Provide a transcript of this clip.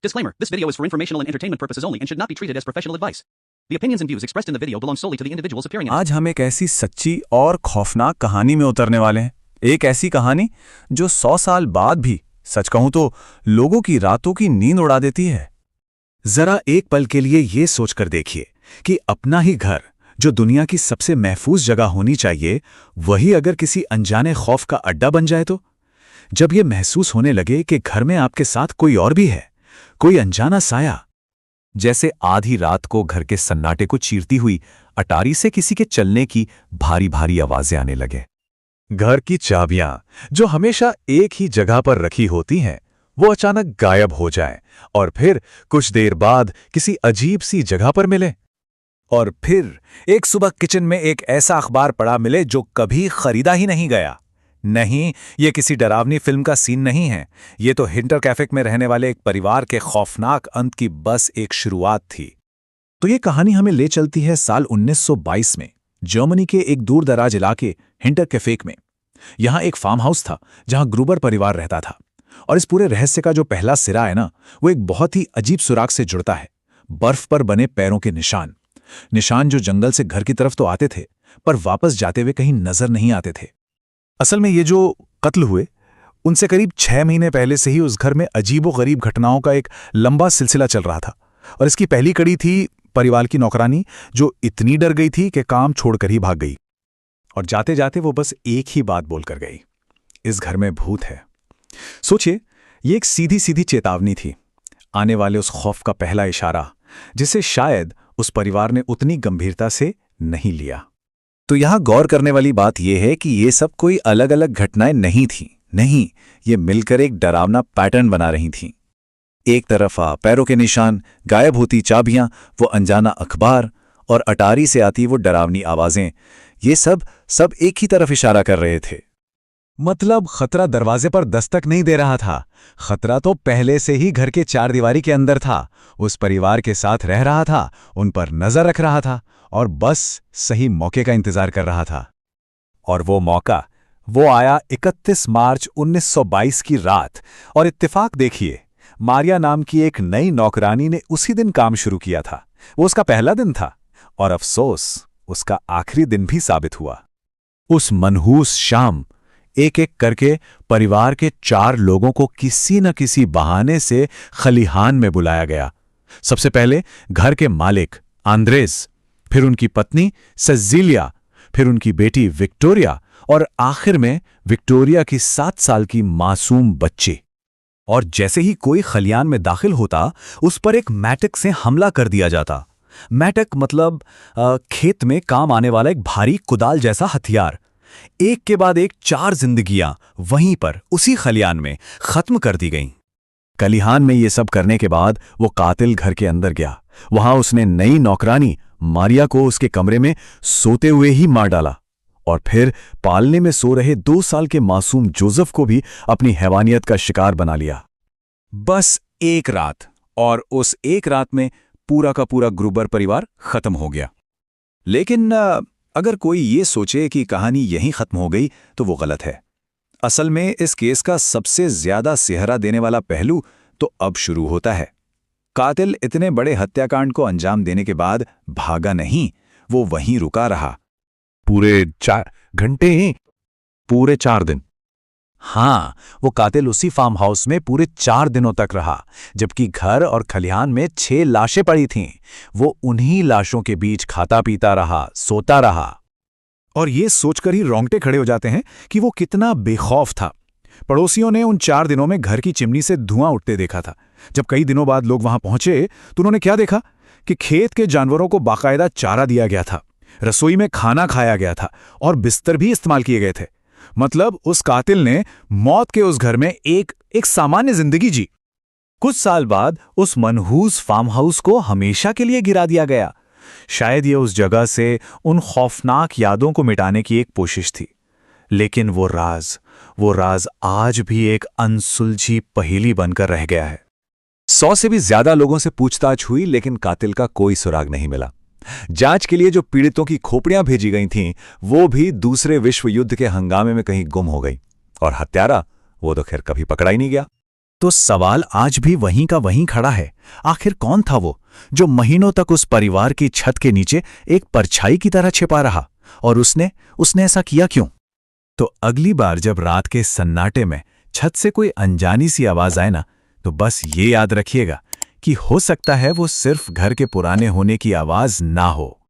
Disclaimer, this video is for informational and entertainment purposes only and should not be treated as professional advice. The opinions and views expressed in the video belong solely to the individuals appearing in it. आज हम एक ऐसी सच्ची और खौफनाक कहानी में उतरने वाले हैं। एक ऐसी कहानी जो 100 साल बाद भी, सच कहूं तो, लोगों की रातों की नींद उड़ा देती है। जरा एक पल के लिए ये सोचकर देखिए कि अपना ही घर, जो दुनिया की सबसे महफूज जगह होनी चाहिए, वही अगर किसी अनजाने खौफ का अड्डा बन जाए तो? जब ये महसूस होने लगे कि घर में आपके साथ कोई और भी है, कोई अनजाना साया, जैसे आधी रात को घर के सन्नाटे को चीरती हुई अटारी से किसी के चलने की भारी भारी आवाजें आने लगे। घर की चाबियां जो हमेशा एक ही जगह पर रखी होती हैं, वो अचानक गायब हो जाएं और फिर कुछ देर बाद किसी अजीब सी जगह पर मिले। और फिर एक सुबह किचन में एक ऐसा अखबार पड़ा मिले जो कभी खरीदा ही नहीं गया। नहीं, ये किसी डरावनी फिल्म का सीन नहीं है। ये तो हिंटरकैफे में रहने वाले एक परिवार के खौफनाक अंत की बस एक शुरुआत थी। तो ये कहानी हमें ले चलती है साल 1922 में, जर्मनी के एक दूर दराज इलाके हिंटरकैफे में। यहां एक फार्म हाउस था जहां ग्रुबर परिवार रहता था। और इस पूरे रहस्य का जो पहला सिरा है ना, वो एक बहुत ही अजीब सुराग से जुड़ता है। बर्फ पर बने पैरों के निशान जो जंगल से घर की तरफ तो आते थे, पर वापस जाते हुए कहीं नजर नहीं आते थे। असल में ये जो कत्ल हुए, उनसे करीब 6 महीने पहले से ही उस घर में अजीबो-गरीब घटनाओं का एक लंबा सिलसिला चल रहा था। और इसकी पहली कड़ी थी परिवार की नौकरानी, जो इतनी डर गई थी कि काम छोड़कर ही भाग गई। और जाते जाते वो बस एक ही बात बोलकर गई, इस घर में भूत है। सोचिए, ये एक सीधी सीधी चेतावनी थी, आने वाले उस खौफ का पहला इशारा, जिसे शायद उस परिवार ने उतनी गंभीरता से नहीं लिया। तो यहां गौर करने वाली बात यह है कि ये सब कोई अलग अलग घटनाएं नहीं थीं। नहीं, ये मिलकर एक डरावना पैटर्न बना रही थीं। एक तरफा पैरों के निशान, गायब होती चाबियां, वो अनजाना अखबार और अटारी से आती वो डरावनी आवाजें, ये सब एक ही तरफ इशारा कर रहे थे। मतलब खतरा दरवाजे पर दस्तक नहीं दे रहा था। खतरा तो पहले से ही घर के चारदीवारी के अंदर था, उस परिवार के साथ रह रहा था, उन पर नजर रख रहा था और बस सही मौके का इंतजार कर रहा था। और वो मौका, वो आया 31 मार्च 1922 की रात। और इत्तेफाक देखिए, मारिया नाम की एक नई नौकरानी ने उसी दिन काम शुरू किया था। वो उसका पहला दिन था और अफसोस उसका आखिरी दिन भी साबित हुआ। उस मनहूस शाम एक एक करके परिवार के 4 लोगों को किसी न किसी बहाने से खलिहान में बुलाया गया। सबसे पहले घर के मालिक आंद्रेस, फिर उनकी पत्नी सेजिलिया, फिर उनकी बेटी विक्टोरिया और आखिर में विक्टोरिया की 7 साल की मासूम बच्ची। और जैसे ही कोई खलियान में दाखिल होता, उस पर एक मैटक से हमला कर दिया जाता। मैटक मतलब खेत में काम आने वाला एक भारी कुदाल जैसा हथियार। एक के बाद एक 4 जिंदगियां वहीं पर उसी खलियान में खत्म कर दी गईं। खलिहान में ये सब करने के बाद वो कातिल घर के अंदर गया। वहां उसने नई नौकरानी मारिया को उसके कमरे में सोते हुए ही मार डाला और फिर पालने में सो रहे 2 साल के मासूम जोसेफ को भी अपनी हैवानियत का शिकार बना लिया। बस एक रात, और उस एक रात में पूरा का पूरा ग्रुबर परिवार खत्म हो गया। लेकिन अगर कोई ये सोचे कि कहानी यहीं खत्म हो गई, तो वो गलत है। असल में इस केस का सबसे ज्यादा सेहरा देने वाला पहलू तो अब शुरू होता है। कातिल इतने बड़े हत्याकांड को अंजाम देने के बाद भागा नहीं, वो वहीं रुका रहा। पूरे 4 घंटे ही? पूरे 4 दिन। हाँ, वो कातिल उसी फार्म हाउस में पूरे 4 दिनों तक रहा, जबकि घर और खलिहान में 6 लाशें पड़ी थीं। वो उन्हीं लाशों के बीच खाता पीता रहा, सोता रहा। और ये सोचकर ही रोंगटे खड़े हो जाते हैं कि वो कितना बेखौफ था। पड़ोसियों ने उन 4 दिनों में घर की चिमनी से धुआं उठते देखा था। जब कई दिनों बाद लोग वहां पहुंचे, तो उन्होंने क्या देखा कि खेत के जानवरों को बाकायदा चारा दिया गया था, रसोई में खाना खाया गया था और बिस्तर भी इस्तेमाल किए गए थे। मतलब उस कातिल ने मौत के उस घर में एक सामान्य जिंदगी जी। कुछ साल बाद उस मनहूस फार्म हाउस को हमेशा के लिए गिरा दिया गया। शायद ये उस जगह से उन खौफनाक यादों को मिटाने की एक कोशिश थी। लेकिन वो राज आज भी एक अनसुलझी पहेली बनकर रह गया है। 100 से भी ज्यादा लोगों से पूछताछ हुई, लेकिन कातिल का कोई सुराग नहीं मिला। जांच के लिए जो पीड़ितों की खोपड़ियां भेजी गई थीं, वो भी दूसरे विश्व युद्ध के हंगामे में कहीं गुम हो गई। और हत्यारा, वो तो खैर कभी पकड़ा ही नहीं गया। तो सवाल आज भी वहीं का वहीं खड़ा है। आखिर कौन था वो जो महीनों तक उस परिवार की छत के नीचे एक परछाई की तरह छिपा रहा, और उसने ऐसा किया क्यों? तो अगली बार जब रात के सन्नाटे में छत से कोई अनजानी सी आवाज आए ना, तो बस ये याद रखिएगा कि हो सकता है वो सिर्फ घर के पुराने होने की आवाज ना हो।